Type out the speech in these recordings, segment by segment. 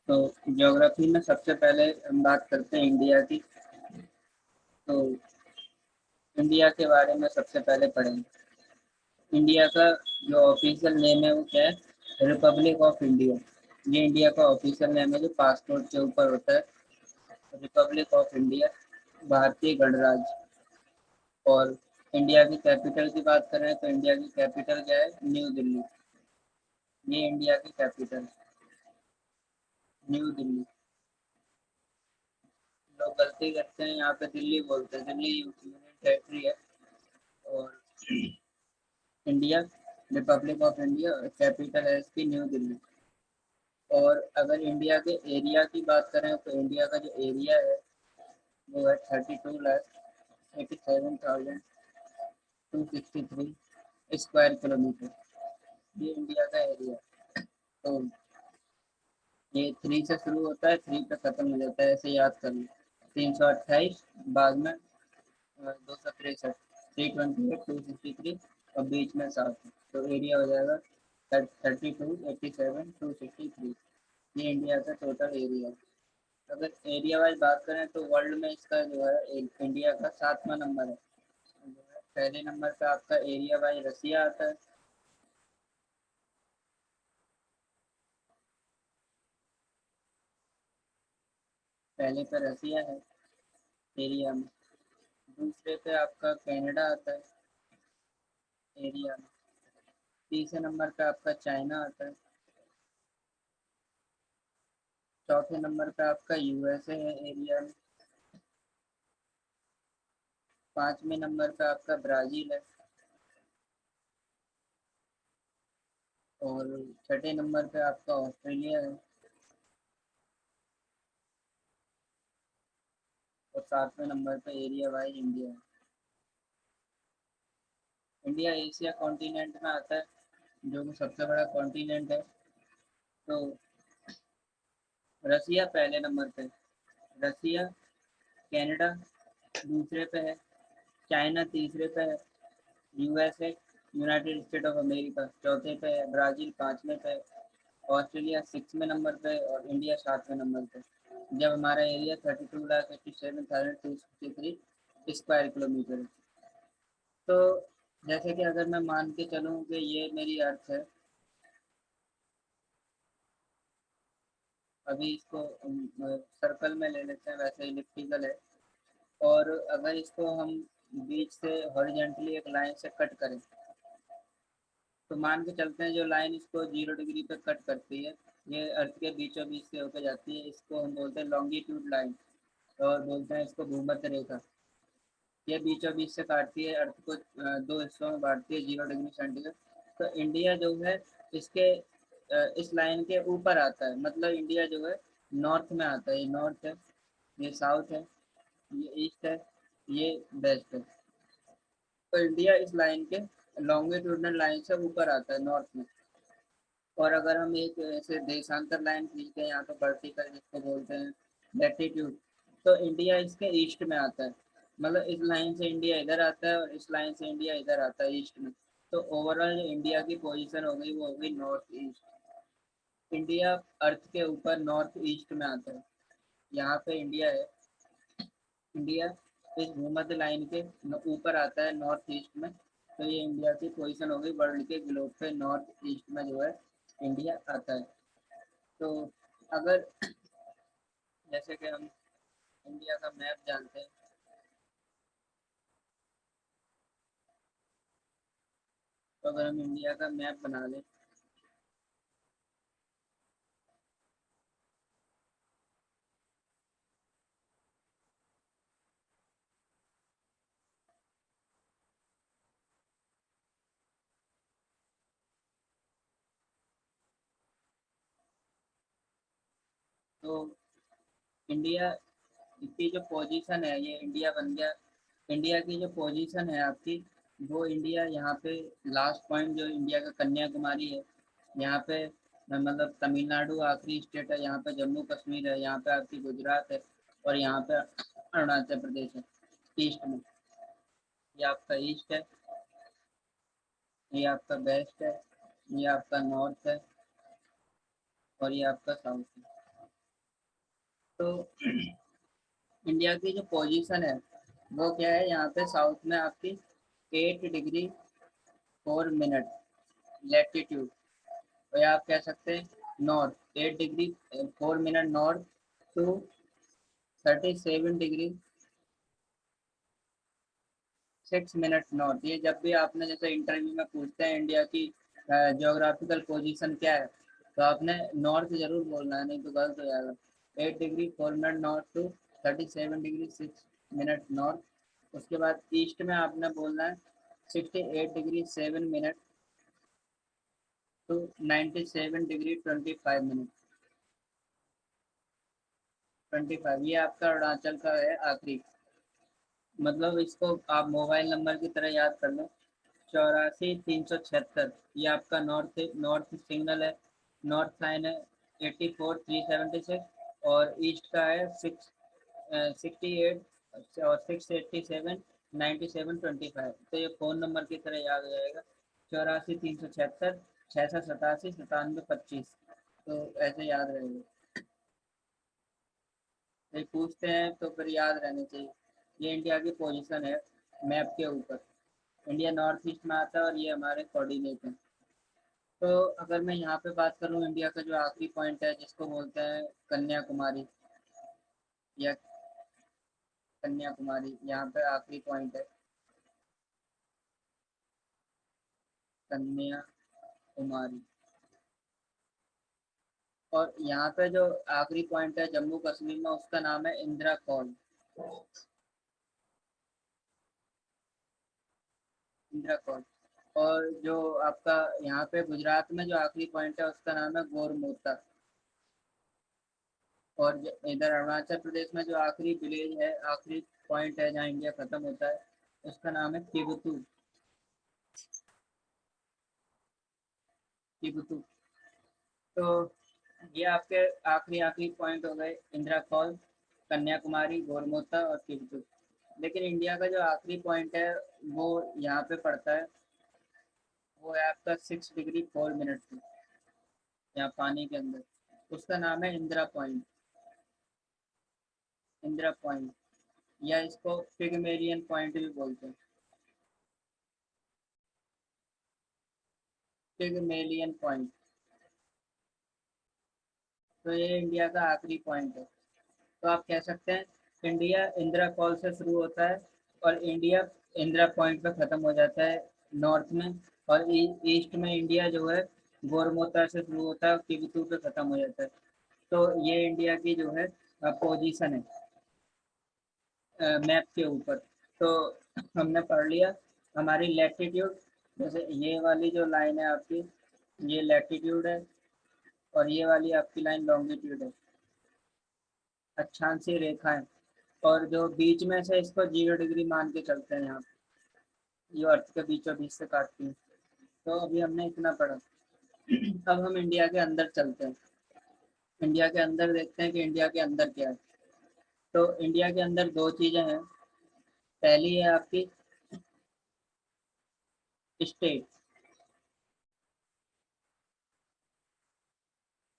तो ज्योग्राफी में सबसे पहले हम बात करते हैं इंडिया की। तो इंडिया के बारे में सबसे पहले पढ़ेंगे। इंडिया का जो ऑफिशियल नेम है वो क्या है? Republic of India. ये इंडिया का ऑफिशियल नेम है जो पासपोर्ट के ऊपर होता है। रिपब्लिक ऑफ इंडिया, भारतीय गणराज्य। और इंडिया की कैपिटल की बात करें तो इंडिया की कैपिटल क्या है? न्यू दिल्ली। ये इंडिया की कैपिटल, न्यू दिल्ली। लोग गलती करते हैं, यहाँ पे दिल्ली बोलते हैं, दिल्ली यूनियन टेरिटरी है। और India, Republic of India, capital है इसकी न्यू दिल्ली। और अगर इंडिया के एरिया की बात करें तो इंडिया का जो एरिया है वो है 32,87,263 स्क्वायर किलोमीटर। ये इंडिया का एरिया। तो ये 3 से शुरू होता है, 3 पे खत्म हो जाता है, ऐसे याद कर लो। 328, बाद में 263, 328, 263 और बीच में 7। तो एरिया हो जाएगा 32,87,263। ये इंडिया का टोटल एरिया। अगर एरिया वाइज बात करें तो वर्ल्ड में इसका जो है इंडिया का 7वां नंबर है। पहले नंबर पे आपका एरिया वाइज रसिया आता है। पहले पे रसिया है एरिया में। दूसरे पे आपका कनाडा आता है एरिया में। तीसरे नंबर पे आपका चाइना आता है। चौथे नंबर पे आपका यूएसए है एरिया में। पांचवें नंबर पे आपका ब्राजील है। और छठे नंबर पे आपका ऑस्ट्रेलिया है। और 7वें नंबर पे एरिया वाइज इंडिया है। इंडिया एशिया कॉन्टिनेंट में आता है, जो कि सबसे बड़ा कॉन्टिनेंट है। तो रसिया पहले नंबर पे, रसिया, कनाडा दूसरे पे है, चाइना तीसरे पे है, USA, United state of America चौथे पे है, ब्राज़ील 5वें पे है, ऑस्ट्रेलिया 6वें नंबर पे और इंडिया 7वें नंबर पे। जब हमारा एरिया 32,87,263 स्क्वायर किलोमीटर है। तो जैसे कि अगर मैं मान के चलूँ कि ये मेरी अर्थ है, अभी इसको सर्कल में ले लेते हैं, वैसे इलिप्टिकल है। और अगर इसको हम बीच से हॉरिजेंटली एक लाइन से कट करें तो मान के चलते हैं जो लाइन इसको 0 डिग्री पे कट करती है, ये अर्थ के बीचों बीच से होकर जाती है, इसको हम बोलते हैं लॉन्गिट्यूड लाइन। और बोलते हैं इसको भूमध्य रेखा। ये बीचों बीच से काटती है, अर्थ को दो हिस्सों में बांटती है 0 डिग्री सेंटीग्रेड। तो इंडिया जो है इसके इस लाइन के ऊपर आता है, मतलब इंडिया जो है नॉर्थ में आता है। ये नॉर्थ है, ये साउथ है, ये ईस्ट है, ये वेस्ट है। तो इंडिया इस लाइन के लॉन्गिट्यूडनल लाइन से ऊपर आता है, नॉर्थ में। और अगर हम एक ऐसे देशांतर लाइन खींचते हैं यहाँ पे वर्टिकल जिसको बोलते हैं लैटिट्यूड, तो इंडिया इसके ईस्ट में आता है। मतलब इस लाइन से इंडिया इधर आता है और इस लाइन से इंडिया इधर आता है ईस्ट में। तो ओवरऑल जो इंडिया की पोजीशन हो गई वो हो गई नॉर्थ ईस्ट। इंडिया अर्थ के ऊपर नॉर्थ ईस्ट में आता है। यहाँ पे इंडिया है, इंडिया इस भूमध्य लाइन के ऊपर आता है नॉर्थ ईस्ट में। तो ये इंडिया की पोजीशन हो गई वर्ल्ड के ग्लोब पे, नॉर्थ ईस्ट में जो है इंडिया आता है। तो अगर जैसे कि हम इंडिया का मैप जानते हैं, तो अगर हम इंडिया का मैप बना लें तो इंडिया की जो पोजीशन है, ये इंडिया बन गया। इंडिया की जो पोजीशन है आपकी, वो इंडिया यहाँ पे लास्ट पॉइंट जो इंडिया का कन्याकुमारी है, यहाँ पे मतलब तमिलनाडु आखिरी स्टेट है, यहाँ पे जम्मू कश्मीर है, यहाँ पे आपकी गुजरात है और यहाँ पे अरुणाचल प्रदेश है ईस्ट में। ये आपका ईस्ट है, ये आपका वेस्ट है, ये आपका नॉर्थ है और ये आपका साउथ है। तो इंडिया की जो पोजीशन है वो क्या है, यहाँ पे साउथ में आपकी 8 डिग्री 4 मिनट लैटिट्यूड, तो या आप कह सकते हैं north 8 degree 4 minute north to 37 degree 6 minute north. ये जब भी आपने जैसे इंटरव्यू में पूछते हैं इंडिया की ज्योग्राफिकल पोजीशन क्या है, तो आपने नॉर्थ जरूर बोलना है, नहीं तो गलत हो जाएगा। 8 degree 4 minute north to 37 degree 6 minute north. उसके बाद ईस्ट में आपने बोलना है 68 degree 7 minute to 97 degree 25 minute 25। ये आपका अरुणाचल का है आखिरी, मतलब इसको आप मोबाइल नंबर की तरह याद कर लो, 84 376। ये आपका नॉर्थ सिग्नल है, नॉर्थ लाइन है 84 376, और ईस्ट का है 68 और 687 97 25। तो ये फ़ोन नंबर की तरह याद हो जाएगा, 84 376 687 97 25। तो ऐसे याद रहेगा, ये पूछते हैं तो फिर याद रहने चाहिए। ये इंडिया की पोजीशन है मैप के ऊपर, इंडिया नॉर्थ ईस्ट में आता है और ये हमारे कोऑर्डिनेट हैं। तो अगर मैं यहाँ पे बात करूँ, इंडिया का जो आखिरी पॉइंट है जिसको बोलते हैं कन्याकुमारी, या कन्याकुमारी यहाँ पे आखिरी पॉइंट है, कन्याकुमारी। और यहाँ पे जो आखिरी पॉइंट है जम्मू कश्मीर में, उसका नाम है इंदिरा कॉल, इंदिरा कॉल। और जो आपका यहाँ पे गुजरात में जो आखिरी पॉइंट है उसका नाम है गोरमोता। और इधर अरुणाचल प्रदेश में जो आखिरी विलेज है, आखिरी पॉइंट है जहाँ इंडिया खत्म होता है, उसका नाम है किबुतु, किबुतु। तो ये आपके आखिरी आखिरी पॉइंट हो गए, इंदिरा कॉल, कन्याकुमारी, गोरमोता और किबुतु। लेकिन इंडिया का जो आखिरी पॉइंट है वो यहाँ पे पड़ता है, वो है आपका 6 डिग्री 4 मिनट पे, यहाँ पानी के अंदर। उसका नाम है इंदिरा पॉइंट, इंदिरा पॉइंट, या इसको पिगमेलियन पॉइंट भी बोलते हैं, पिगमेलियन पॉइंट। तो ये इंडिया का आखिरी पॉइंट है। तो आप कह सकते हैं इंडिया इंदिरा कॉल से शुरू होता है और इंडिया इंदिरा पॉइंट पे ख़त्म हो जाता है नॉर्थ में, और ईस्ट में इंडिया जो है गोरमोता से शुरू होता है और किबुतु पे ख़त्म हो जाता है। तो ये इंडिया की जो है पोजीशन है मैप के ऊपर। तो हमने पढ़ लिया हमारी लैटिट्यूड, जैसे ये वाली जो लाइन है आपकी, ये लैटिट्यूड है, और ये वाली आपकी लाइन लॉन्गिट्यूड है, अक्षांशीय रेखा है। और जो बीच में से इसको 0 डिग्री मान के चलते हैं यहाँ, ये अर्थ के बीचों बीच से काटती है। तो अभी हमने इतना पढ़ा। अब हम इंडिया के अंदर चलते हैं, इंडिया के अंदर देखते हैं कि इंडिया के अंदर क्या है। तो इंडिया के अंदर दो चीज़ें हैं, पहली है आपकी स्टेट,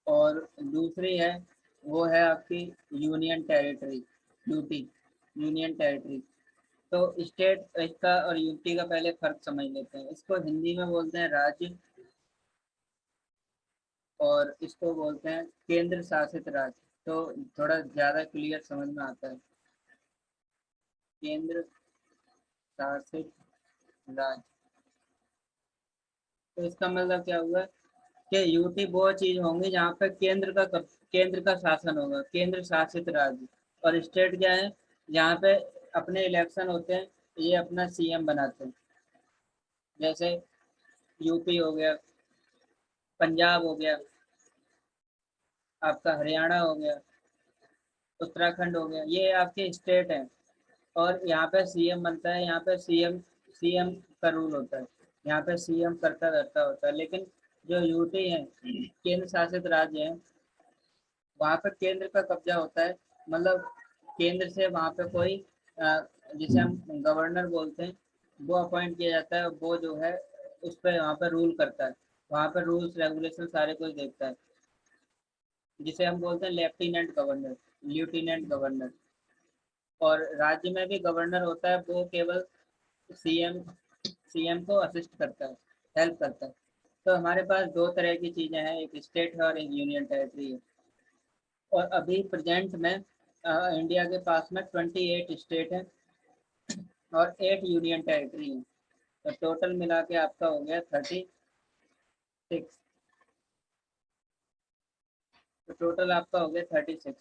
और दूसरी है वो है आपकी union territory, UT, union territory. तो स्टेट इसका और यूटी का पहले फर्क समझ लेते हैं। इसको हिंदी में बोलते हैं राज्य, और इसको बोलते हैं केंद्र शासित राज्य। तो थोड़ा ज़्यादा क्लियर समझ में आता है, केंद्र शासित राज्य। तो इसका मतलब क्या हुआ कि यूटी वो चीज़ होंगी जहाँ पे केंद्र का शासन होगा, केंद्र शासित राज्य। और स्टेट क्या है, जहाँ पे अपने इलेक्शन होते हैं, ये अपना सीएम बनाते हैं। जैसे यूपी हो गया, पंजाब हो गया, आपका हरियाणा हो गया, उत्तराखंड हो गया, ये आपके स्टेट हैं। और यहाँ पे सीएम बनता है, यहाँ पे सीएम सीएम का रूल होता है, यहाँ पे सीएम करता रहता होता है। लेकिन जो यूटी है, केंद्र शासित राज्य है, वहाँ पे केंद्र का कब्जा होता है। मतलब केंद्र से वहाँ पे कोई जिसे हम गवर्नर बोलते हैं, वो अपॉइंट किया जाता है, वो जो है उस पर वहाँ पे रूल करता है, वहाँ पे रूल्स रेगुलेशन सारे कुछ देखता है। जिसे हम बोलते हैं लेफ्टिनेंट गवर्नर, ल्यूटिनेंट गवर्नर। और राज्य में भी गवर्नर होता है, वो केवल सीएम सीएम को असिस्ट करता है, हेल्प करता है। तो हमारे पास दो तरह की चीज़ें हैं, एक स्टेट है और एक यूनियन टेरिटरी है। और अभी प्रेजेंट में इंडिया के पास में 28 स्टेट है और 8 यूनियन टेरिटरी है। तो टोटल मिला के आपका हो गया 36। तो टोटल आपका हो गया 36।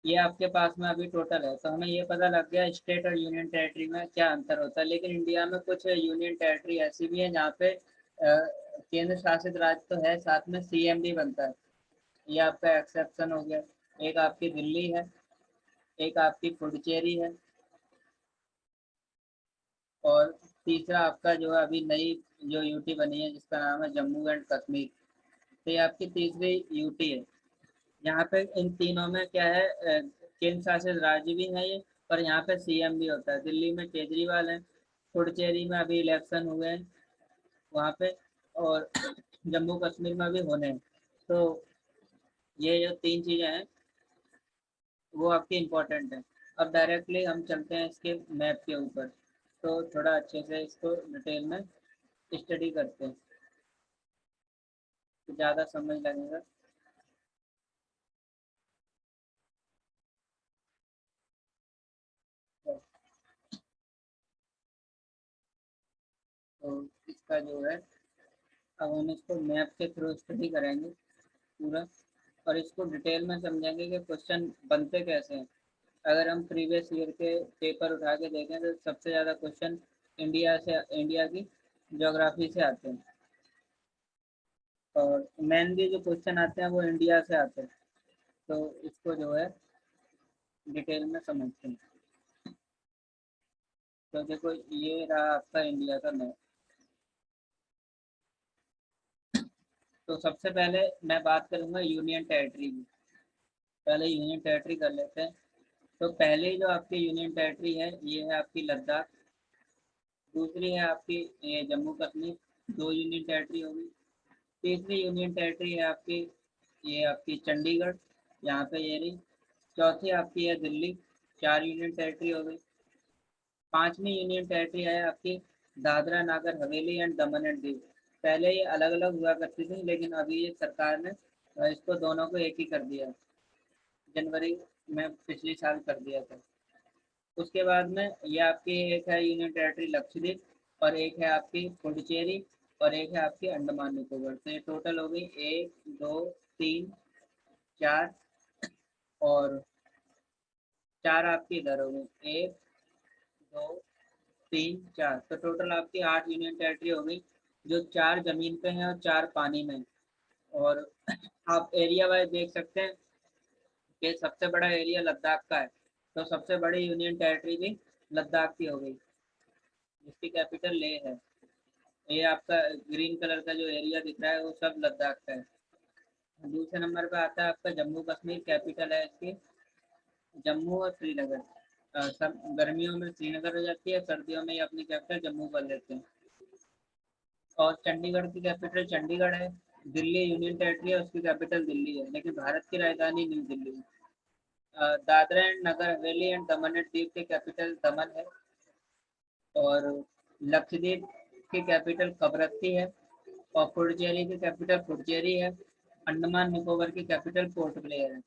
ये आपके पास में अभी टोटल है। तो हमें ये पता लग गया स्टेट और यूनियन टेरिटरी में क्या अंतर होता है। लेकिन इंडिया में कुछ यूनियन टेरिटरी ऐसी भी है जहाँ पे केंद्र शासित राज्य तो है, साथ में सीएम भी बनता है। ये आपका एक्सेप्शन हो गया। एक आपकी दिल्ली है, एक आपकी पुडुचेरी है, और तीसरा आपका जो है अभी नई जो यूटी बनी है जिसका नाम है जम्मू एंड कश्मीर। तो ये आपकी तीसरी यूटी है। यहाँ पे इन तीनों में क्या है, केंद्र शासित राज्य भी है ये, और यहाँ पे सीएम भी होता है। दिल्ली में केजरीवाल है, पुडुचेरी में अभी इलेक्शन हुए हैं वहाँ पे, और जम्मू कश्मीर में भी होने हैं। तो ये जो तीन चीज़ें हैं वो आपकी इम्पोर्टेंट है। अब डायरेक्टली हम चलते हैं इसके मैप के ऊपर, तो थोड़ा अच्छे से इसको डिटेल में स्टडी करते हैं तो ज़्यादा समझ लगेगा। तो इसका जो है, अब हम इसको मैप के थ्रू स्टडी करेंगे पूरा, और इसको डिटेल में समझेंगे कि क्वेश्चन बनते कैसे हैं। अगर हम प्रीवियस ईयर के पेपर उठा के देखें तो सबसे ज़्यादा क्वेश्चन इंडिया की ज्योग्राफी से आते हैं, और मेनली जो क्वेश्चन आते हैं वो इंडिया से आते हैं। तो इसको जो है डिटेल में समझते हैं। तो देखो ये रहा आपका इंडिया का मैप। तो सबसे पहले मैं बात करूंगा यूनियन टेरिटरी की। पहले यूनियन टेरिटरी कर लेते हैं। तो पहले जो आपकी यूनियन टेरिटरी है ये है आपकी लद्दाख। दूसरी है आपकी ये जम्मू कश्मीर, दो यूनियन टेरिटरी होगी। तीसरी यूनियन टेरिटरी है आपकी ये आपकी चंडीगढ़, यहाँ पे ये रही। चौथी आपकी है दिल्ली, चार यूनियन टेरिटरी हो गई। पांचवी यूनियन टेरिटरी है आपकी Dadra Nagar Haveli and Daman and Diu. पहले ये अलग अलग हुआ करती थी, लेकिन अभी ये सरकार ने इसको दोनों को एक ही कर दिया, जनवरी में पिछले साल कर दिया था। उसके बाद में ये आपकी एक है यूनियन टेरिटरी लक्षद्वीप, और एक है आपकी पुडुचेरी, और एक है आपकी अंडमान निकोबार। तो ये टोटल हो गई एक, दो, तीन, चार, और चार आपकी इधर हो गई, एक, दो, तीन, चार। तो टोटल आपकी 8 यूनियन टेरिटरी हो गई, जो चार जमीन पे हैं और चार पानी में हैं। और आप एरिया वाइज देख सकते हैं कि सबसे बड़ा एरिया लद्दाख का है। तो सबसे बड़ी यूनियन टेरिटरी भी लद्दाख की हो गई, जिसकी कैपिटल लेह है। ये आपका ग्रीन कलर का जो एरिया दिख रहा है वो सब लद्दाख का है। दूसरे नंबर पे आता है आपका जम्मू कश्मीर, कैपिटल है इसकी जम्मू और श्रीनगर। सब गर्मियों में श्रीनगर हो जाती है, सर्दियों में ये अपनी कैपिटल जम्मू कर लेते हैं। और चंडीगढ़ की कैपिटल चंडीगढ़ है। दिल्ली यूनियन टेरिटरी है, उसकी कैपिटल दिल्ली है, लेकिन भारत की राजधानी न्यू दिल्ली है। Dadra and Nagar Haveli and Daman and Diu की कैपिटल दमन है। और लक्षद्वीप की कैपिटल कवरत्ती है। और पुडुचेरी की कैपिटल पुडुचेरी है। अंडमान निकोबार की कैपिटल पोर्ट ब्लेयर है।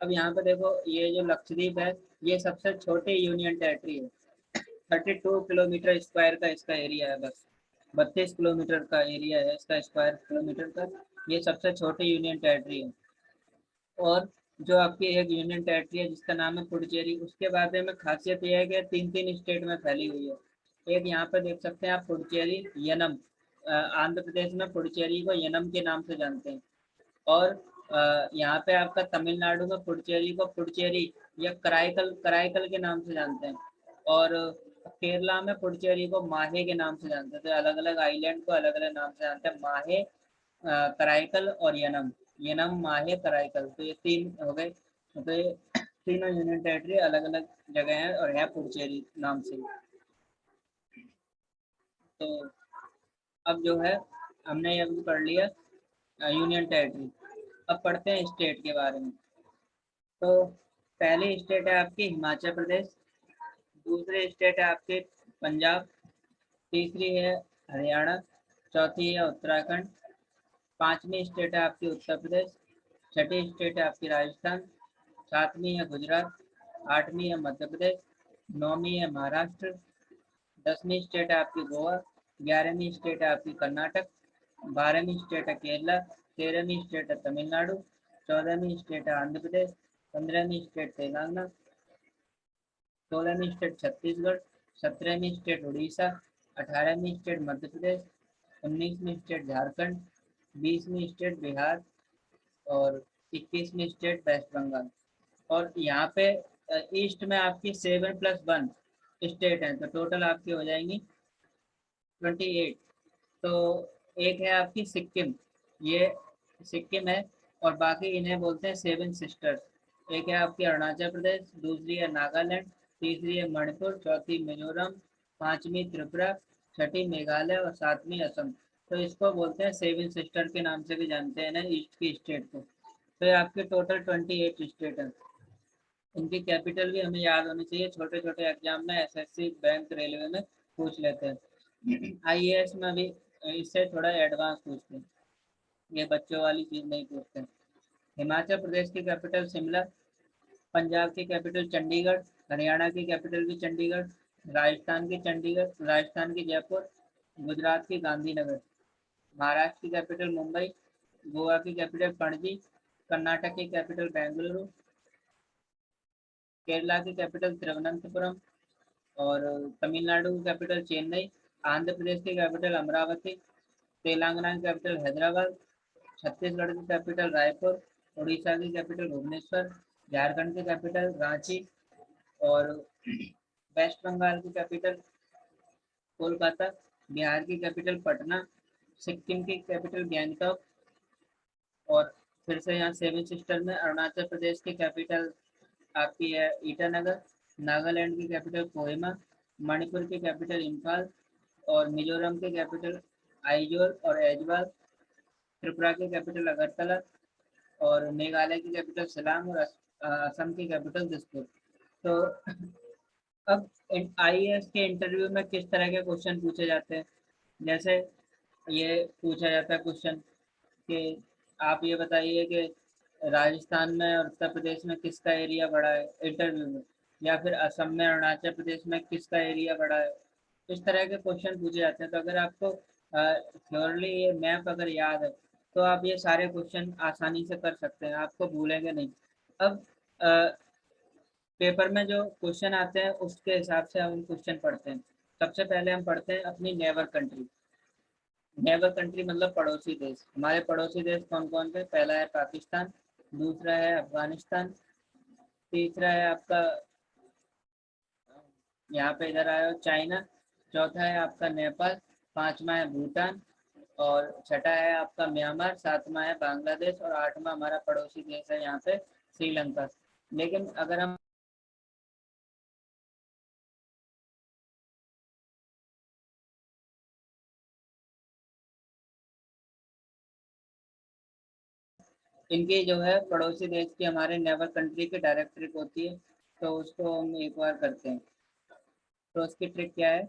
अब यहाँ पे देखो ये जो लक्षद्वीप है ये सबसे छोटी यूनियन टेरिटरी है। 32 किलोमीटर स्क्वायर का इसका एरिया है बस। 32 किलोमीटर का एरिया है इसका स्क्वायर किलोमीटर का। ये सबसे छोटी यूनियन टेरिटरी है। और जो आपकी एक यूनियन टेरिटरी है जिसका नाम है पुडुचेरी, उसके बारे में खासियत यह है कि तीन तीन स्टेट में फैली हुई है। एक यहाँ पे देख सकते हैं आप पुडुचेरी यनम, आंध्र प्रदेश में पुडुचेरी को यनम के नाम से जानते हैं। और यहाँ पे आपका तमिलनाडु में पुडुचेरी को पुडुचेरी या कराईकल कराईकल के नाम से जानते हैं। और केरला में पुडुचेरी को माहे के नाम से जानते हैं। तो अलग अलग आइलैंड को अलग अलग नाम से जानते हैं, माहे, कराईकल और यनम। यनम, माहे, कराईकल, तो ये तीन हो गए। तो ये तीनों यूनियन टेरिटरी अलग अलग जगह है और है पुडुचेरी नाम से। तो अब जो है हमने ये भी कर लिया यूनियन टेरिटरी। अब पढ़ते हैं स्टेट के बारे में। तो पहली स्टेट है आपकी हिमाचल प्रदेश, दूसरी स्टेट है आपके पंजाब, तीसरी है हरियाणा, चौथी है उत्तराखंड, पांचवी स्टेट है आपकी उत्तर प्रदेश, छठी स्टेट है आपकी राजस्थान, सातवीं है गुजरात, आठवीं है मध्य प्रदेश, नौवीं है महाराष्ट्र, 10वीं स्टेट है आपकी गोवा, 11वीं स्टेट है आपकी कर्नाटक, 12वीं स्टेट है केरला, 13वीं स्टेट है तमिलनाडु, 14वीं स्टेट है आंध्र प्रदेश, 15वीं स्टेट तेलंगाना, 16वीं स्टेट छत्तीसगढ़, 17वीं स्टेट उड़ीसा, 18वीं स्टेट मध्य प्रदेश, 19वीं स्टेट झारखंड, 20वीं स्टेट बिहार और 21वीं स्टेट वेस्ट बंगाल। और यहाँ पे ईस्ट में आपकी 7+1 स्टेट हैं, तो टोटल आपकी हो जाएंगी 28। तो एक है आपकी सिक्किम, ये सिक्किम है, और बाकी इन्हें बोलते हैं 7 सिस्टर्स। एक है आपकी अरुणाचल प्रदेश, दूसरी है नागालैंड, तीसरी है मणिपुर, चौथी मिजोरम, पांचवी त्रिपुरा, छठी मेघालय और सातवीं असम। तो इसको बोलते हैं 7 सिस्टर के नाम से भी जानते हैं ना ईस्ट की स्टेट को। तो ये आपके टोटल 28 स्टेट है। इनकी कैपिटल भी हमें याद होनी चाहिए, छोटे छोटे एग्जाम में एसएससी बैंक रेलवे में पूछ लेते हैं। आईएएस में भी इससे थोड़ा एडवांस पूछते हैं, ये बच्चों वाली चीज नहीं पूछते हैं। हिमाचल प्रदेश की कैपिटल शिमला, पंजाब की कैपिटल चंडीगढ़, हरियाणा की कैपिटल भी चंडीगढ़, राजस्थान की चंडीगढ़, राजस्थान की जयपुर, गुजरात की गांधीनगर, महाराष्ट्र की कैपिटल मुंबई, गोवा की कैपिटल पणजी, कर्नाटक की कैपिटल बेंगलुरु, केरला की कैपिटल तिरुवनंतपुरम और तमिलनाडु की कैपिटल चेन्नई, आंध्र प्रदेश की कैपिटल अमरावती, तेलंगाना की कैपिटल हैदराबाद, छत्तीसगढ़ की कैपिटल रायपुर, उड़ीसा की कैपिटल भुवनेश्वर, झारखंड की कैपिटल रांची और वेस्ट बंगाल की कैपिटल कोलकाता, बिहार की कैपिटल पटना, सिक्किम की कैपिटल गैंगटॉक और फिर से यहाँ 7 सिस्टर में अरुणाचल प्रदेश की कैपिटल आपकी है ईटानगर, नागालैंड की कैपिटल कोहिमा, मणिपुर की कैपिटल इम्फाल और मिजोरम की कैपिटल आइजोल और एजवाल, त्रिपुरा की कैपिटल अगरतला और मेघालय की कैपिटल शिलांग और असम की कैपिटल दिसपुर। तो अब आईएएस के इंटरव्यू में किस तरह के क्वेश्चन पूछे जाते हैं, जैसे ये पूछा जाता है क्वेश्चन कि आप ये बताइए कि राजस्थान में और उत्तर प्रदेश में किसका एरिया बड़ा है इंटरव्यू में, या फिर असम में अरुणाचल प्रदेश में किसका एरिया बड़ा है। इस तरह के क्वेश्चन पूछे जाते हैं। तो अगर आपको थ्योरली ये मैप अगर याद है तो आप ये सारे क्वेश्चन आसानी से कर सकते हैं, आपको भूलेंगे नहीं। अब पेपर में जो क्वेश्चन आते हैं उसके हिसाब से हम क्वेश्चन पढ़ते हैं। सबसे पहले हम पढ़ते हैं अपनी नेबर कंट्री। नेबर कंट्री मतलब पड़ोसी देश। हमारे पड़ोसी देश कौन कौन से, पहला है पाकिस्तान, दूसरा है अफगानिस्तान, तीसरा है आपका यहाँ पे इधर आया चाइना, चौथा है आपका नेपाल, पांचवा है भूटान और छठा है आपका म्यांमार, सातवां है बांग्लादेश और आठवां हमारा पड़ोसी देश है यहाँ पे श्रीलंका। लेकिन अगर हम इनकी जो है पड़ोसी देश की हमारे नेबर कंट्री की डायरेक्ट ट्रिक होती है, तो उसको हम एक बार करते हैं। तो उसकी ट्रिक क्या है,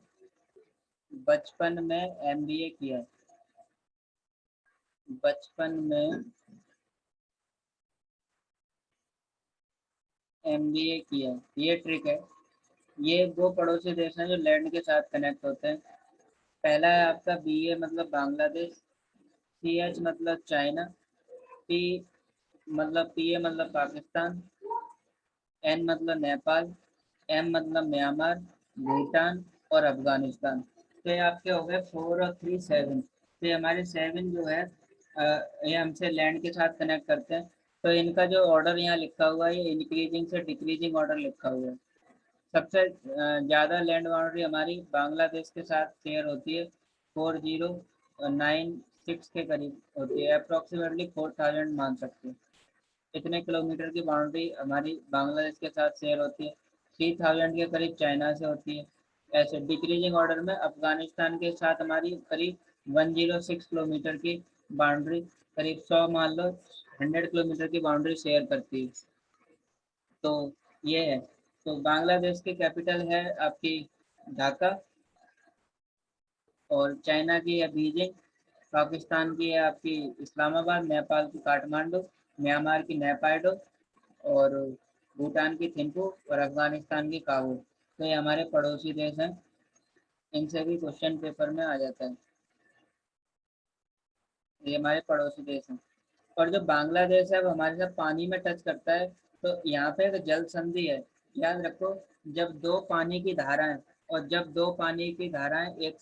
बचपन में एमबीए किया, बचपन में एमबीए किया, ये ट्रिक है। ये दो पड़ोसी देश हैं जो लैंड के साथ कनेक्ट होते हैं। पहला है आपका बीए मतलब बांग्लादेश, सीएच मतलब चाइना, पी मतलब पीए मतलब पाकिस्तान, एन मतलब नेपाल, एम मतलब म्यांमार, भूटान और अफगानिस्तान। तो ये आपके हो गए 4 और 3 7। तो ये हमारे 7 जो है ये हमसे लैंड के साथ कनेक्ट करते हैं। तो इनका जो ऑर्डर यहाँ लिखा हुआ है ये इंक्रीजिंग से डिक्रीजिंग ऑर्डर लिखा हुआ है। सबसे ज़्यादा लैंड बाउंड्री हमारी बांग्लादेश के साथ शेयर होती है, 4096 के करीब होती है, अप्रोक्सीमेटली 4000 मान सकते हैं। इतने किलोमीटर की बाउंड्री हमारी बांग्लादेश के साथ शेयर होती है। 3000 के करीब चाइना से होती है। ऐसे डिक्रीजिंग ऑर्डर में अफगानिस्तान के साथ हमारी करीब 106 किलोमीटर की बाउंड्री, करीब 100 मान लो 100 किलोमीटर की बाउंड्री शेयर करती है। तो ये है। तो बांग्लादेश की कैपिटल है आपकी ढाका, और चाइना की है बीजिंग, पाकिस्तान की है आपकी इस्लामाबाद, नेपाल की काठमांडू, म्यांमार की नैपाइडो, और भूटान की थिम्पू, और अफगानिस्तान की काबुल। तो ये हमारे पड़ोसी देश हैं, इनसे भी क्वेश्चन पेपर में आ जाता है। ये हमारे पड़ोसी देश हैं। और जो बांग्लादेश है वो हमारे साथ पानी में टच करता है। तो यहाँ पे एक जल संधि है, याद रखो। जब दो पानी की धाराएं, और जब दो पानी की धाराएं एक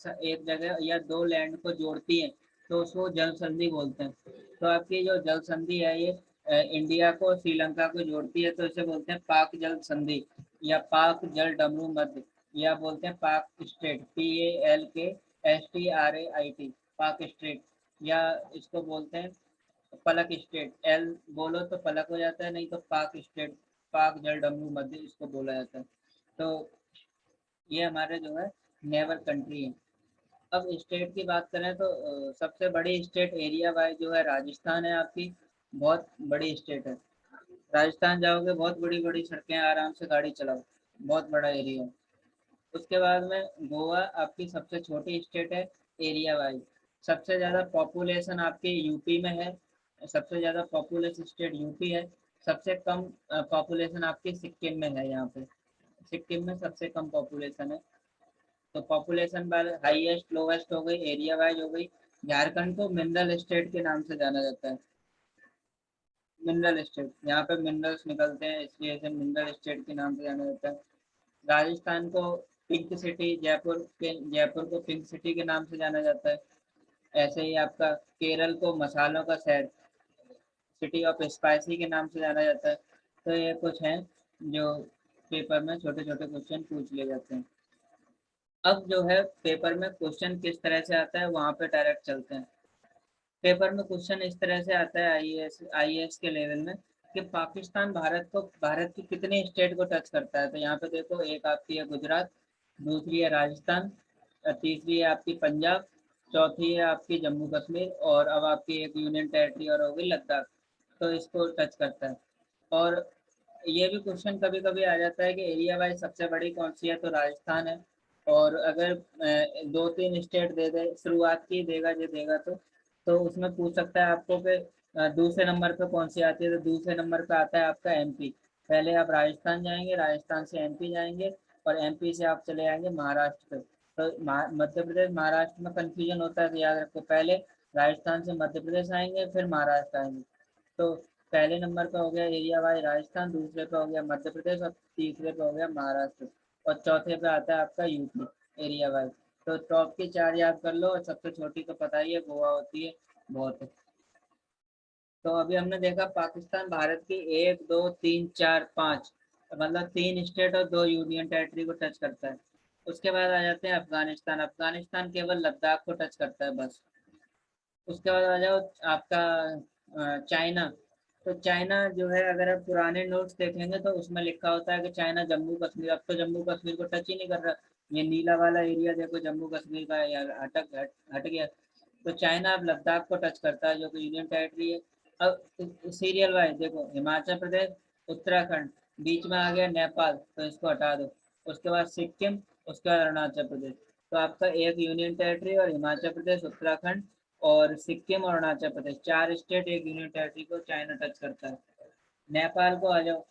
जगह या दो लैंड को जोड़ती हैं, तो उसको जल संधि बोलते हैं। तो आपकी जो जल संधि है ये इंडिया को श्रीलंका को जोड़ती है, तो इसे बोलते हैं पाक जल संधि, या पाक जल डमरू मध्य, या बोलते हैं पाक स्ट्रेट, PALKSTRAIT, पाक स्ट्रेट, या इसको बोलते हैं पलक स्टेट। एल बोलो तो पलक हो जाता है, नहीं तो पाक स्टेट, पाक जल डमरू मध्य इसको बोला जाता है। तो ये हमारे जो है नेबर कंट्री है। अब स्टेट की बात करें तो सबसे बड़ी स्टेट एरिया वाइज जो है राजस्थान है आपकी, बहुत बड़ी स्टेट है। राजस्थान जाओगे बहुत बड़ी बड़ी सड़कें, आराम से गाड़ी चलाओ, बहुत बड़ा एरिया है। उसके बाद में गोवा आपकी सबसे छोटी स्टेट है एरिया वाइज। सबसे ज़्यादा पॉपुलेशन आपके यूपी में है, सबसे ज़्यादा पॉपुलेस स्टेट यूपी है। सबसे कम पॉपुलेशन आपकी सिक्किम में है। यहाँ पे सिक्किम में सबसे कम पॉपुलेशन है। तो पॉपुलेशन बाय हाईएस्ट लोवेस्ट हो गई, एरिया वाइज हो गई। झारखंड को मिनरल स्टेट के नाम से जाना जाता है, मिनरल स्टेट, यहाँ पे मिनरल्स निकलते हैं इसलिए इसे मिनरल स्टेट के नाम से जाना जाता है। राजस्थान को पिंक सिटी, जयपुर को पिंक सिटी के नाम से जाना जाता है। ऐसे ही आपका केरल को मसालों का शहर, सिटी ऑफ स्पाइसी के नाम से जाना जाता है। तो ये कुछ हैं जो पेपर में छोटे छोटे क्वेश्चन पूछ लिए जाते हैं। अब जो है पेपर में क्वेश्चन किस तरह से आता है वहां पे डायरेक्ट चलते हैं। पेपर में क्वेश्चन इस तरह से आता है आईएएस के लेवल में, कि पाकिस्तान भारत की कितने स्टेट को टच करता है। तो यहाँ पे देखो, एक आपकी है गुजरात, दूसरी है राजस्थान, तीसरी है आपकी पंजाब, चौथी है आपकी जम्मू कश्मीर, और अब आपकी एक यूनियन टेरिटरी और होगी लद्दाख। तो इसको टच करता है। और ये भी क्वेश्चन कभी कभी आ जाता है कि एरिया वाइज सबसे बड़ी कौन सी है, तो राजस्थान है। और अगर दो तीन स्टेट दे दे, शुरुआत की देगा जो देगा, तो उसमें पूछ सकता है आपको कि दूसरे नंबर पे कौन सी आती है। तो दूसरे नंबर पे आता है आपका एमपी। पहले आप राजस्थान जाएंगे, राजस्थान से एमपी जाएंगे, और एमपी से आप चले जाएंगे महाराष्ट्र पे। तो मध्य प्रदेश महाराष्ट्र में कंफ्यूजन होता है, तो याद रखो, पहले राजस्थान से मध्य प्रदेश आएंगे, फिर महाराष्ट्र आएंगे। तो पहले नंबर पे हो गया एरिया वाइज राजस्थान, दूसरे पे हो गया मध्य प्रदेश, और तीसरे पे हो गया महाराष्ट्र, और चौथे पे आता है आपका यूपी एरिया वाइज। तो टॉप की चार याद कर लो, और सबसे छोटी तो पता ही है, गोवा होती है बहुत। तो अभी हमने देखा पाकिस्तान भारत की एक दो तीन चार पाँच, मतलब तीन स्टेट और दो यूनियन टेरिटरी को टच करता है। उसके बाद आ जाते हैं अफगानिस्तान। अफगानिस्तान केवल लद्दाख को टच करता है बस। उसके बाद आ जाओ आपका चाइना। तो चाइना जो है, अगर आप पुराने नोट्स देखेंगे तो उसमें लिखा होता है कि चाइना जम्मू कश्मीर। अब तो जम्मू कश्मीर को टच ही नहीं कर रहा। ये नीला वाला एरिया देखो जम्मू कश्मीर का है यार, हट गया। तो चाइना अब लद्दाख को टच करता है, जो कि यूनियन टेरिटरी है। अब सीरियल वाइज देखो, हिमाचल प्रदेश, उत्तराखंड, बीच में आ गया नेपाल, तो इसको हटा दो। उसके बाद सिक्किम, उसके बाद अरुणाचल प्रदेश। तो आपका एक यूनियन टेरिटरी, और हिमाचल प्रदेश, उत्तराखंड, और सिक्किम और अरुणाचल प्रदेश, चार स्टेट एक यूनियन टेरिटरी को चाइना टच करता है। नेपाल को आ जाओ।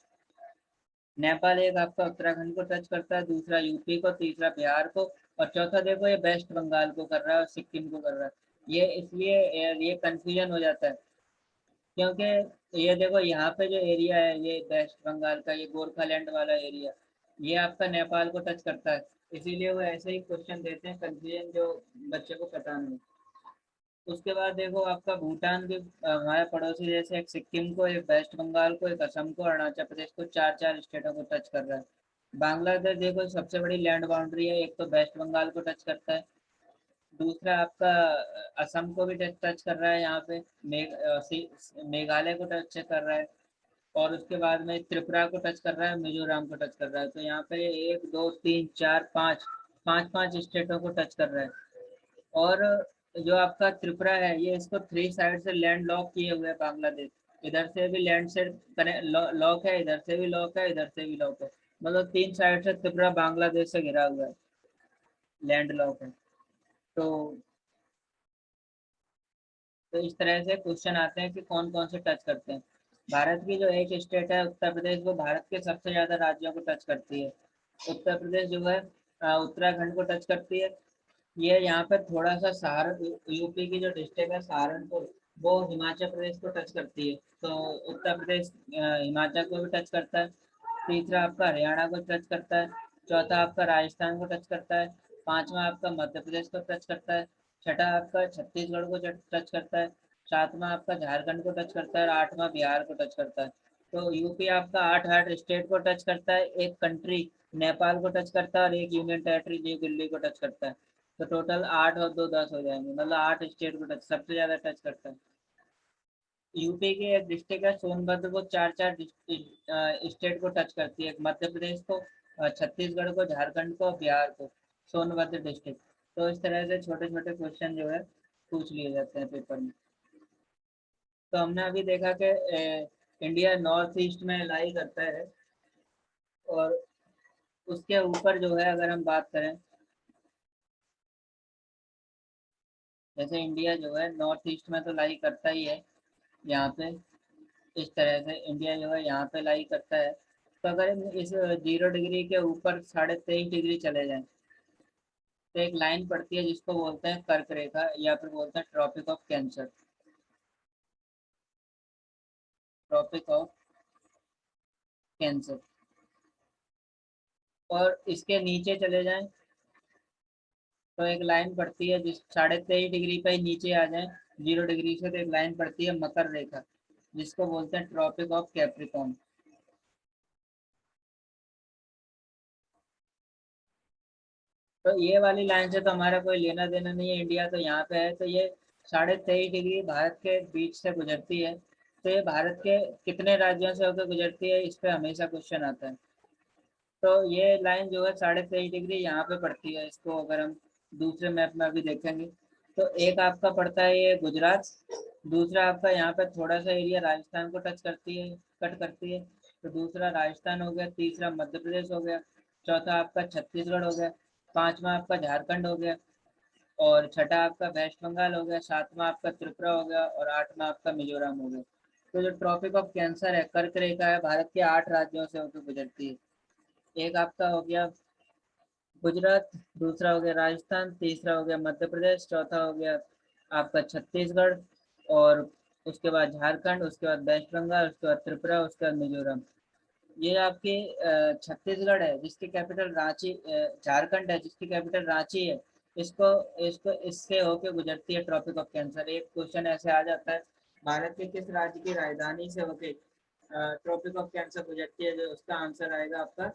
नेपाल एक आपका उत्तराखंड को टच करता है, दूसरा यूपी को, तीसरा बिहार को, और चौथा देखो ये वेस्ट बंगाल को कर रहा है और सिक्किम को कर रहा है। ये इसलिए ये कंफ्यूजन हो जाता है, क्योंकि ये देखो यहाँ पे जो एरिया है ये वेस्ट बंगाल का, ये गोरखालैंड वाला एरिया, ये आपका नेपाल को टच करता है। इसीलिए वो ऐसे ही क्वेश्चन देते हैं, कंफ्यूजन जो बच्चे को पता नहीं। उसके बाद देखो आपका भूटान भी हमारे पड़ोसी, जैसे एक सिक्किम को, एक वेस्ट बंगाल को, एक असम को, अरुणाचल प्रदेश को, चार चार स्टेटों को टच कर रहा है। बांग्लादेश देखो सबसे बड़ी लैंड बाउंड्री है, एक तो वेस्ट बंगाल को टच करता है, दूसरा आपका असम को भी टच कर रहा है, यहाँ पे मेघालय को टच कर रहा है, और उसके बाद में त्रिपुरा को टच कर रहा है, मिजोरम को टच कर रहा है। तो यहाँ पे एक दो तीन चार पाँच, पाँच पाँच स्टेटों को टच कर रहा है। और जो आपका त्रिपुरा है, ये इसको थ्री साइड से लैंड लॉक किए हुए है बांग्लादेश। इधर से भी लैंड से लॉक है, इधर से भी लॉक है, इधर से भी लॉक है, मतलब 3 साइड से त्रिपुरा बांग्लादेश से घिरा हुआ है, लैंड लॉक है। तो इस तरह से क्वेश्चन आते हैं कि कौन कौन से टच करते हैं। भारत की जो एक स्टेट है उत्तर प्रदेश, वो भारत के सबसे ज्यादा राज्यों को टच करती है। उत्तर प्रदेश जो है उत्तराखंड को टच करती है। ये यहाँ पर थोड़ा सा यूपी की जो डिस्ट्रिक्ट है सहारनपुर, वो हिमाचल प्रदेश को टच करती है। तो उत्तर प्रदेश हिमाचल को भी टच करता है। तीसरा आपका हरियाणा को टच करता है। चौथा आपका राजस्थान को टच करता है। पांचवा आपका मध्य प्रदेश को टच करता है। छठा आपका छत्तीसगढ़ को टच करता है। सातवां आपका झारखंड को टच करता है और आठवां बिहार को टच करता है। तो यूपी आपका आठ आठ स्टेट को टच करता है, एक कंट्री नेपाल को टच करता है और एक यूनियन टेरिटरी न्यू दिल्ली को टच करता है। तो टोटल 8 और 2 10 हो जाएंगे, मतलब 8 स्टेट को टच सबसे ज्यादा टच करता है। यूपी के एक डिस्ट्रिक्ट है सोनभद्र, वो चार चार स्टेट को टच करती है, मध्य प्रदेश को, छत्तीसगढ़ को, झारखंड को, बिहार को, सोनभद्र डिस्ट्रिक्ट। तो इस तरह से छोटे छोटे क्वेश्चन जो है पूछ लिए जाते हैं पेपर में। तो हमने अभी देखा कि इंडिया नॉर्थ ईस्ट में लाई करता है, और उसके ऊपर जो है अगर हम बात करें, जैसे इंडिया जो है नॉर्थ ईस्ट में तो लाई करता ही है यहाँ पे। इस तरह से इंडिया जो है यहाँ पे लाई करता है। तो अगर हम इस 0 डिग्री के ऊपर 23.5 डिग्री चले जाएं, तो एक लाइन पड़ती है जिसको बोलते हैं कर्क रेखा, या फिर बोलते हैं tropic of cancer. Tropic of cancer. और इसके नीचे चले जाएं तो एक लाइन पड़ती है जिस 23.5 डिग्री पे ही नीचे आ जाए 0 डिग्री से, तो एक लाइन पड़ती है मकर रेखा, जिसको बोलते हैं ट्रॉपिक ऑफ कैप्रिकॉर्न। तो ये वाली लाइन से तो हमारा कोई लेना देना नहीं है, इंडिया तो यहाँ पे है। तो ये 23.5 डिग्री भारत के बीच से गुजरती है। तो ये भारत के कितने राज्यों से होकर गुजरती है, इस पे हमेशा क्वेश्चन आता है। तो ये लाइन जो है 23.5 डिग्री यहाँ पे पड़ती है, इसको अगर हम दूसरे मैप में अभी देखेंगे, तो एक आपका पड़ता है ये गुजरात, दूसरा आपका यहाँ पे थोड़ा सा एरिया राजस्थान को टच करती है, कट करती है। तो दूसरा राजस्थान हो गया, तीसरा मध्य प्रदेश हो गया, चौथा आपका छत्तीसगढ़ हो गया, पांचवा आपका झारखंड हो गया, और छठा आपका वेस्ट बंगाल हो गया, सातवां आपका त्रिपुरा हो गया, और आठवां आपका मिजोरम हो गया। तो जो ट्रॉपिक ऑफ कैंसर है, कर्क रेखा है, भारत के 8 राज्यों से होकर गुजरती है। एक आपका हो गया गुजरात, दूसरा हो गया राजस्थान, तीसरा हो गया मध्य प्रदेश, चौथा हो गया आपका छत्तीसगढ़, और उसके बाद झारखंड, उसके बाद वेस्ट बंगाल, उसके बाद त्रिपुरा, उसके बाद मिजोरम। ये आपकी छत्तीसगढ़ है जिसकी कैपिटल रांची, झारखंड है जिसकी कैपिटल रांची है। इसको इसको इससे होके गुजरती है ट्रॉपिक ऑफ कैंसर। एक क्वेश्चन ऐसे आ जाता है, भारत के किस राज्य की राजधानी से होके ट्रॉपिक ऑफ कैंसर गुजरती है, जो उसका आंसर आएगा आपका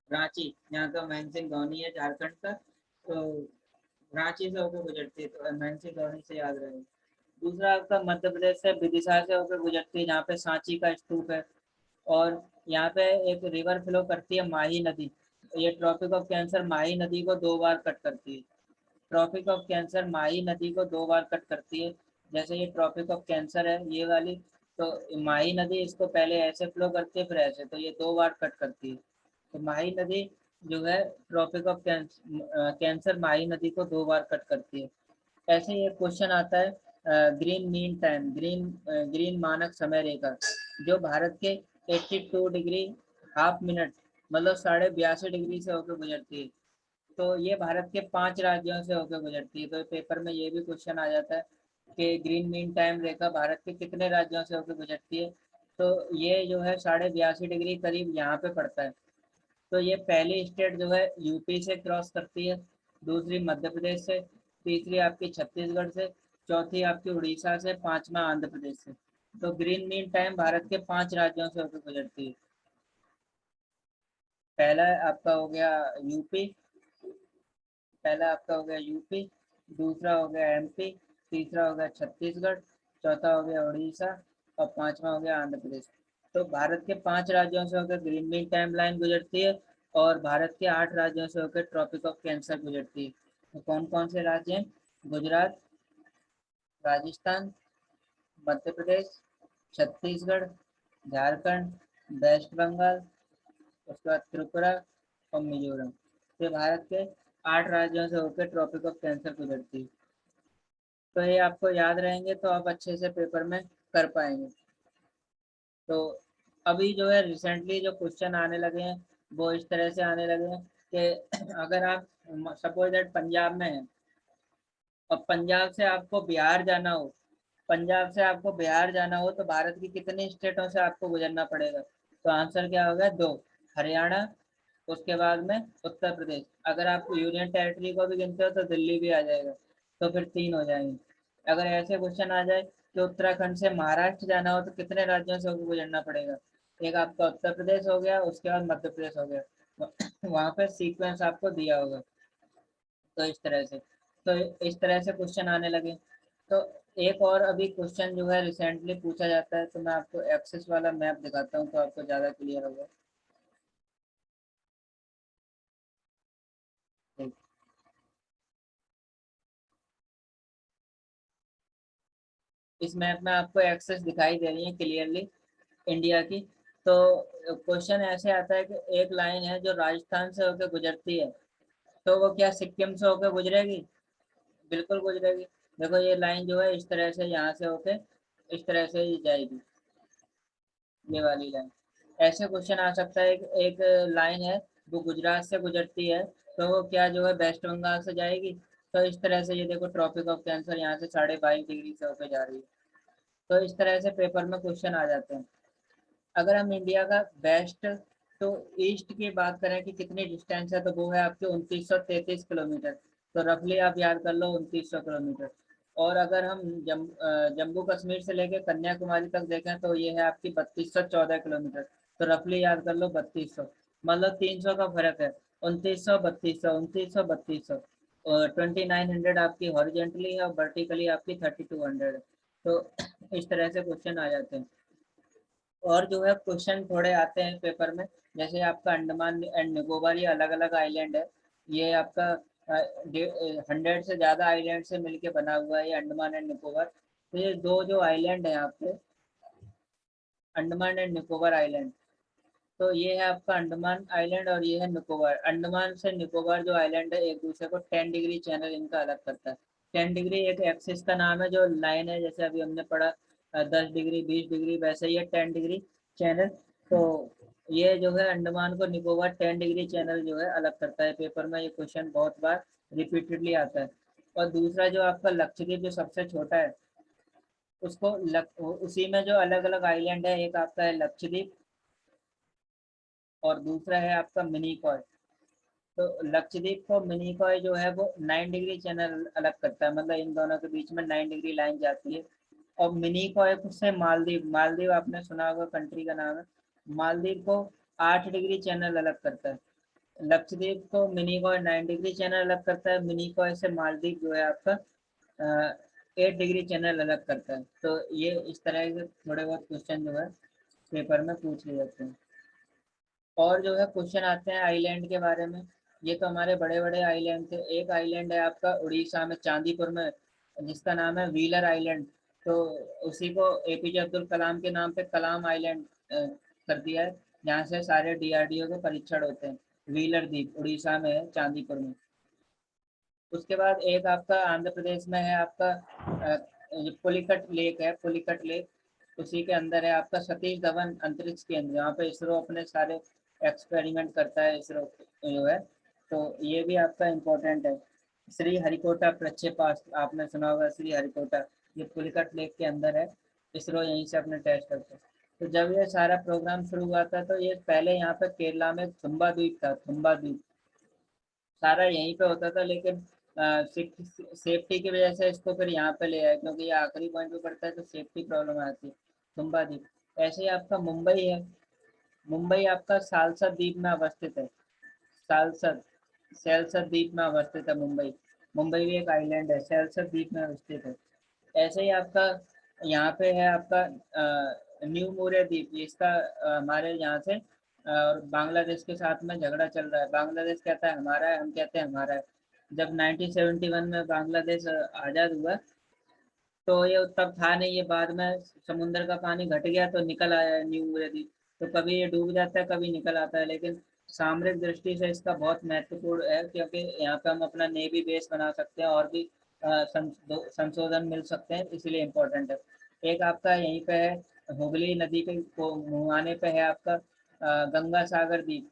रांची। यहाँ का महेंद्र सिंह धोनी है झारखंड का, तो रांची से होकर गुजरती है, तो महेंद्र सिंह धोनी से याद रहेगा। दूसरा आपका मध्य प्रदेश से विदिशा से होकर गुजरती है, जहाँ पे सांची का स्तूप है। और यहाँ पे एक रिवर फ्लो करती है माही नदी। ये ट्रॉपिक ऑफ कैंसर माही नदी को 2 बार कट करती है। ट्रॉपिक ऑफ कैंसर माही नदी को 2 बार कट करती है। जैसे ये ट्रॉपिक ऑफ कैंसर है ये वाली, तो माही नदी इसको पहले ऐसे फ्लो करती है फिर ऐसे, तो ये 2 बार कट करती है। तो माही नदी जो है ट्रॉपिक ऑफ कैंसर माही नदी को 2 बार कट करती है। ऐसे ही एक क्वेश्चन आता है ग्रीन मीन टाइम, ग्रीन मानक समय रेखा, जो भारत के 82 डिग्री हाफ मिनट, मतलब 82.5 डिग्री से होकर गुजरती है। तो ये भारत के 5 राज्यों से होकर गुजरती है। तो पेपर में ये भी क्वेश्चन आ जाता है कि ग्रीन मीन टाइम रेखा भारत के कितने राज्यों से होकर गुजरती है। तो ये जो है 82.5 डिग्री करीब यहाँ पे पड़ता है। तो ये पहली स्टेट जो है यूपी से क्रॉस करती है, दूसरी मध्य प्रदेश से, तीसरी आपकी छत्तीसगढ़ से, चौथी आपकी उड़ीसा से, पांचवा आंध्र प्रदेश से। तो ग्रीन मीन टाइम भारत के 5 राज्यों से होकर गुजरती है। पहला आपका हो गया यूपी, पहला आपका हो गया यूपी, दूसरा हो गया एमपी, तीसरा हो गया छत्तीसगढ़, चौथा हो गया उड़ीसा, और पांचवा हो गया आंध्र प्रदेश। तो भारत के 5 राज्यों से होकर ग्रीन मीन टाइम लाइन गुजरती है, और भारत के 8 राज्यों से होकर ट्रॉपिक ऑफ कैंसर गुजरती है। तो कौन कौन से राज्य हैं? गुजरात, राजस्थान, मध्य प्रदेश, छत्तीसगढ़, झारखंड, वेस्ट बंगाल, उसके बाद त्रिपुरा और मिजोरम। ये भारत के 8 राज्यों से होकर ट्रॉपिक ऑफ कैंसर गुजरती है। तो ये आपको याद रहेंगे तो आप अच्छे से पेपर में कर पाएंगे। तो अभी जो है रिसेंटली जो क्वेश्चन आने लगे हैं वो इस तरह से आने लगे हैं कि अगर आप सपोज दैट पंजाब में हैं और पंजाब से आपको बिहार जाना हो, पंजाब से आपको बिहार जाना हो तो भारत की कितनी स्टेटों से आपको गुजरना पड़ेगा? तो आंसर क्या होगा? 2। हरियाणा, उसके बाद में उत्तर प्रदेश। अगर आप यूनियन टेरिटरी को भी गिनते हो तो दिल्ली भी आ जाएगा, तो फिर 3 हो जाएंगे। अगर ऐसे क्वेश्चन आ जाए कि उत्तराखंड से महाराष्ट्र जाना हो तो कितने राज्यों से होकर गुजरना पड़ेगा? एक आपका उत्तर प्रदेश हो गया, उसके बाद मध्य प्रदेश हो गया। वहां पे सीक्वेंस आपको दिया होगा। तो इस तरह से, तो इस तरह से क्वेश्चन आने लगे। तो एक और अभी क्वेश्चन जो है रिसेंटली पूछा जाता है, तो मैं आपको एक्सेस वाला मैप दिखाता हूँ तो आपको ज़्यादा क्लियर होगा। ठीक। इस मैप में आपको एक्सेस दिखाई दे रही है क्लियरली इंडिया की। तो क्वेश्चन ऐसे आता है कि एक लाइन है जो राजस्थान से होकर गुजरती है, तो वो क्या सिक्किम से होकर गुजरेगी? बिल्कुल गुजरेगी। देखो ये लाइन जो है इस तरह से यहाँ से होके इस तरह से ही जाएगी, ये वाली लाइन। ऐसे क्वेश्चन आ सकता है कि एक लाइन है वो गुजरात से गुजरती है, तो वो क्या जो है वेस्ट बंगाल से जाएगी? तो इस तरह से ये देखो ट्रॉपिक ऑफ कैंसर यहाँ से 22.5 डिग्री से होकर जा रही है। तो इस तरह से पेपर में क्वेश्चन आ जाते हैं। अगर हम इंडिया का वेस्ट तो ईस्ट की बात करें कि कितनी डिस्टेंस है, तो वो है आपके 2933 किलोमीटर। तो रफली आप याद कर लो 2900 किलोमीटर। और अगर हम जम्मू कश्मीर से लेकर कन्याकुमारी तक देखें तो ये है आपकी 3214 किलोमीटर। तो रफली याद कर लो 3200। मतलब 300 का फर्क है। 2900 3200, 2900 3200। और 2900 आपकी हॉरिजेंटली है और वर्टिकली आपकी 3200 है। तो इस तरह से क्वेश्चन आ जाते हैं। और जो है क्वेश्चन थोड़े आते हैं पेपर में, जैसे आपका अंडमान एंड निकोबार, ये अलग अलग आइलैंड है। ये आपका 100 से ज़्यादा आइलैंड से मिलके बना हुआ है ये अंडमान एंड निकोबार। तो ये दो जो आइलैंड है आपके, अंडमान एंड निकोबार आइलैंड, तो ये है आपका अंडमान आइलैंड और ये है निकोबार। अंडमान से निकोबार जो आइलैंड है एक दूसरे को 10 डिग्री चैनल इनका अलग करता है। 10 डिग्री एक एक्सिस का नाम है, जो लाइन है जैसे अभी हमने पढ़ा 10 डिग्री 20 डिग्री, वैसे ही है 10 डिग्री चैनल। तो ये जो है अंडमान को निकोबार 10 डिग्री चैनल जो है अलग करता है। पेपर में ये क्वेश्चन बहुत बार रिपीटेडली आता है। और दूसरा जो आपका लक्षद्वीप जो सबसे छोटा है, उसको उसी में जो अलग अलग आइलैंड है, एक आपका है लक्षद्वीप और दूसरा है आपका मिनिकॉय। तो लक्षद्वीप को मिनिकॉय जो है वो 9 डिग्री चैनल अलग करता है, मतलब इन दोनों के बीच में 9 डिग्री लाइन जाती है। और मिनिकॉय से मालदीव, मालदीव आपने सुना होगा कंट्री का नाम है, मालदीव को 8 डिग्री चैनल अलग करता है। लक्षद्वीप को मिनिकॉय 9 डिग्री चैनल अलग करता है, मिनिकॉय से मालदीव जो है आपका 8 डिग्री चैनल अलग करता है। तो ये इस तरह के थोड़े बहुत क्वेश्चन जो है पेपर में पूछ लिए जाते हैं। और जो है क्वेश्चन आते हैं आइलैंड के बारे में। ये तो हमारे बड़े बड़े आइलैंड थे। एक आइलैंड है आपका उड़ीसा में चांदीपुर में, जिसका नाम है व्हीलर आइलैंड। तो उसी को एपीजे अब्दुल कलाम के नाम पे कलाम आइलैंड कर दिया है, जहाँ से सारे डीआरडीओ के परीक्षण होते हैं। व्हीलर द्वीप उड़ीसा में है, चांदीपुर में। उसके बाद एक आपका आंध्र प्रदेश में है आपका ये पुलिकट लेक है, पुलिकट लेक। उसी के अंदर है आपका सतीश धवन अंतरिक्ष केंद्र, यहाँ पे इसरो अपने सारे एक्सपेरिमेंट करता है इसरो जो है। तो ये भी आपका इम्पोर्टेंट है। श्री हरिकोटा प्रक्षेपास्त्र आपने सुना होगा, श्री हरिकोटा, ये पुलिकट लेक के अंदर है। इसरो यहीं से अपने टेस्ट करते हैं। तो जब ये सारा प्रोग्राम शुरू हुआ था तो ये पहले यहाँ पे केरला में थुम्बा द्वीप था, थुम्बा द्वीप। सारा यहीं पे होता था, लेकिन सेफ्टी की वजह से इसको फिर यहाँ पे ले आए, क्योंकि ये आखिरी पॉइंट पे पड़ता है तो सेफ्टी प्रॉब्लम आती है। तुम्बा द्वीप। ऐसे ही आपका मुंबई है। मुंबई आपका सालसर द्वीप में अवस्थित है। सालसर, सेल्सर द्वीप में अवस्थित है मुंबई। मुंबई भी एक आइलैंड है, सेल्सर द्वीप में अवस्थित है। ऐसे ही आपका यहाँ पे है आपका न्यू मोरिया द्वीप, इसका हमारे यहाँ से और बांग्लादेश के साथ में झगड़ा चल रहा है। बांग्लादेश कहता है हमारा है, हम कहते हैं हमारा है। जब 1971 में बांग्लादेश आज़ाद हुआ तो ये तब था नहीं, ये बाद में समुद्र का पानी घट गया तो निकल आया है न्यू नदी। तो कभी ये डूब जाता है, कभी निकल आता है, लेकिन सामरिक दृष्टि से इसका बहुत महत्वपूर्ण है, क्योंकि यहाँ पे हम अपना नेवी बेस बना सकते हैं और भी संशोधन मिल सकते हैं, इसलिए इम्पोर्टेंट है। एक आपका यहीं पे है, हुगली नदी के मुहाने पे है आपका गंगा सागर द्वीप।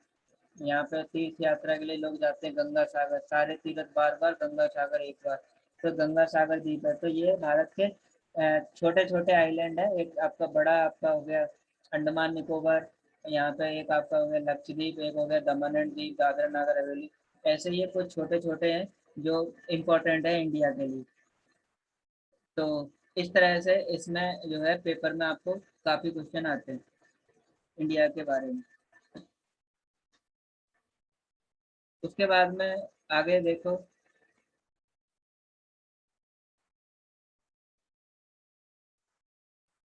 यहाँ पे तीर्थ यात्रा के लिए लोग जाते हैं गंगा सागर, सारे तीर्थ बार बार, गंगा सागर एक बार। तो गंगा सागर द्वीप है, तो ये भारत के छोटे छोटे आइलैंड है। एक आपका बड़ा आपका हो गया अंडमान निकोबार, यहाँ पे एक आपका हो गया लक्षद्वीप, एक हो गया दमन एंड दीव, दादरा नगर हवेली। ऐसे ये कुछ छोटे छोटे हैं जो इम्पोर्टेंट है इंडिया के लिए। तो इस तरह से इसमें जो है पेपर में आपको काफी क्वेश्चन आते हैं इंडिया के बारे में। उसके बाद में आगे देखो,